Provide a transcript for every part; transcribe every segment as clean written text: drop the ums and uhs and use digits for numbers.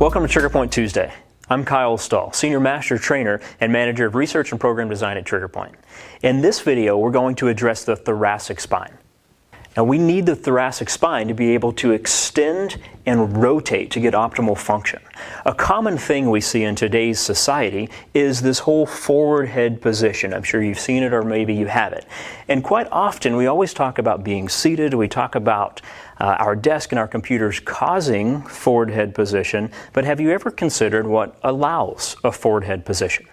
Welcome to Trigger Point Tuesday. I'm Kyle Stahl, Senior Master Trainer and Manager of Research and Program Design at Trigger Point. In this video, we're going to address the thoracic spine. Now, we need the thoracic spine to be able to extend and rotate to get optimal function. A common thing we see in today's society is this whole forward head position. I'm sure you've seen it or maybe you haven't. And quite often, we always talk about being seated. We talk about our desk and our computers causing forward head position. But have you ever considered what allows a forward head position?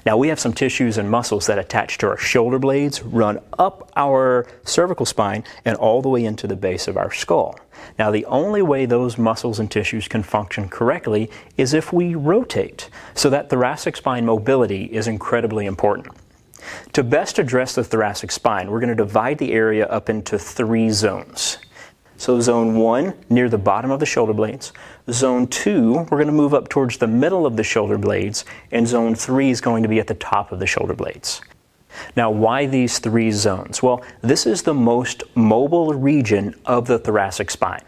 Now, we have some tissues and muscles that attach to our shoulder blades, run up our cervical spine, and all the way into the base of our skull. Now, the only way those muscles and tissues can function correctly is if we rotate. So that thoracic spine mobility is incredibly important. To best address the thoracic spine, we're going to divide the area up into 3 zones. So zone 1, near the bottom of the shoulder blades. Zone 2, we're going to move up towards the middle of the shoulder blades. And zone 3 is going to be at the top of the shoulder blades. Now, why these 3 zones? Well, this is the most mobile region of the thoracic spine.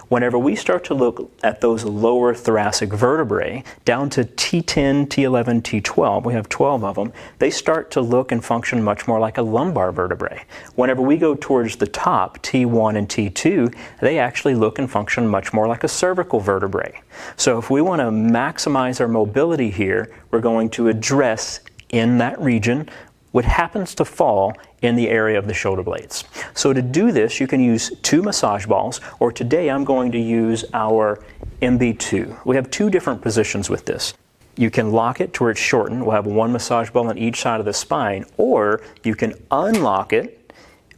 Whenever we start to look at those lower thoracic vertebrae, down to T10, T11, T12, we have 12 of them, they start to look and function much more like a lumbar vertebrae. Whenever we go towards the top, T1 and T2, they actually look and function much more like a cervical vertebrae. So if we want to maximize our mobility here, we're going to address in that region what happens to fall in the area of the shoulder blades. So to do this, you can use 2 massage balls, or today I'm going to use our MB2. We have 2 different positions with this. You can lock it to where it's shortened. We'll have 1 massage ball on each side of the spine, or you can unlock it.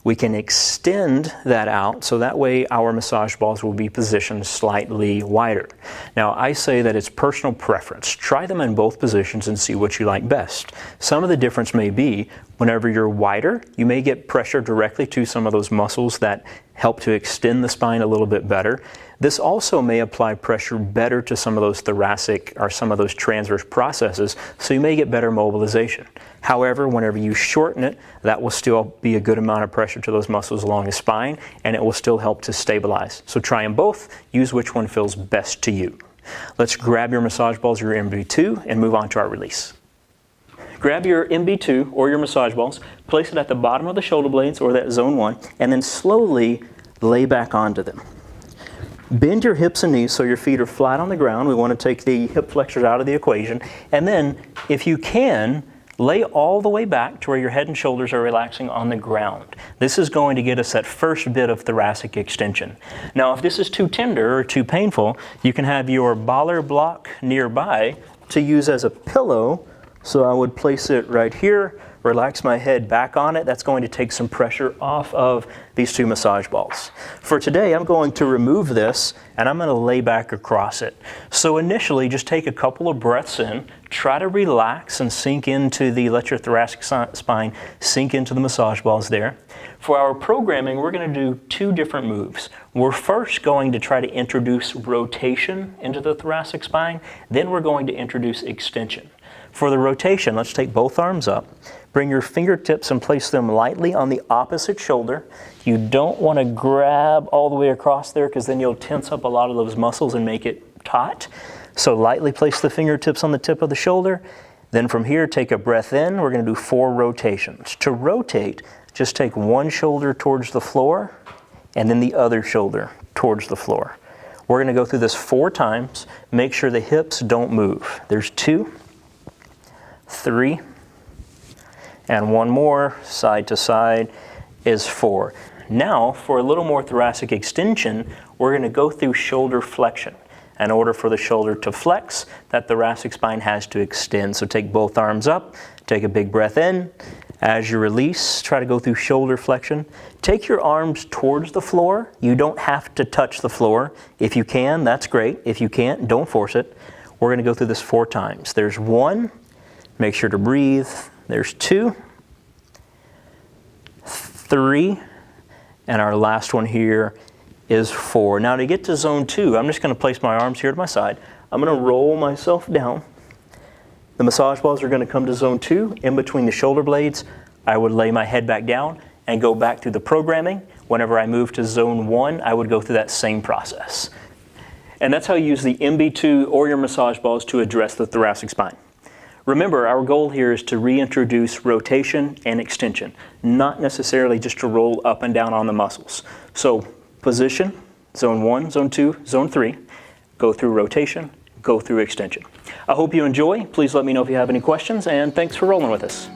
We can extend that out so that way our massage balls will be positioned slightly wider. Now, I say that it's personal preference. Try them in both positions and see what you like best. Some of the difference may be whenever you're wider, you may get pressure directly to some of those muscles that help to extend the spine a little bit better. This also may apply pressure better to some of those thoracic or some of those transverse processes, so you may get better mobilization. However, whenever you shorten it, that will still be a good amount of pressure to those muscles along the spine, and it will still help to stabilize. So try them both, use which one feels best to you. Let's grab your massage balls, your MB2, and move on to our release. Grab your MB2 or your massage balls, place it at the bottom of the shoulder blades or that zone 1, and then slowly lay back onto them. Bend your hips and knees so your feet are flat on the ground. We want to take the hip flexors out of the equation. And then, if you can, lay all the way back to where your head and shoulders are relaxing on the ground. This is going to get us that first bit of thoracic extension. Now, if this is too tender or too painful, you can have your baller block nearby to use as a pillow. So I would place it right here, relax my head back on it. That's going to take some pressure off of these 2 massage balls. For today, I'm going to remove this and I'm going to lay back across it. So initially, just take a couple of breaths in, try to relax and sink into let your thoracic spine sink into the massage balls there. For our programming, we're going to do 2 different moves. We're first going to try to introduce rotation into the thoracic spine, then we're going to introduce extension. For the rotation, let's take both arms up. Bring your fingertips and place them lightly on the opposite shoulder. You don't want to grab all the way across there because then you'll tense up a lot of those muscles and make it taut. So lightly place the fingertips on the tip of the shoulder. Then from here, take a breath in. We're going to do 4 rotations. To rotate, just take one shoulder towards the floor and then the other shoulder towards the floor. We're going to go through this 4 times. Make sure the hips don't move. There's 2. 3, and 1 more, side to side, is 4. Now, for a little more thoracic extension, we're going to go through shoulder flexion. In order for the shoulder to flex, that thoracic spine has to extend. So take both arms up, take a big breath in. As you release, try to go through shoulder flexion. Take your arms towards the floor. You don't have to touch the floor. If you can, that's great. If you can't, don't force it. We're going to go through this 4 times. There's 1. Make sure to breathe. There's 2, 3, and our last one here is 4. Now to get to zone 2, I'm just going to place my arms here to my side. I'm going to roll myself down. The massage balls are going to come to zone 2. In between the shoulder blades, I would lay my head back down and go back through the programming. Whenever I move to zone 1, I would go through that same process. And that's how you use the MB2 or your massage balls to address the thoracic spine. Remember, our goal here is to reintroduce rotation and extension, not necessarily just to roll up and down on the muscles. So position, zone 1, zone 2, zone 3, go through rotation, go through extension. I hope you enjoy. Please let me know if you have any questions, and thanks for rolling with us.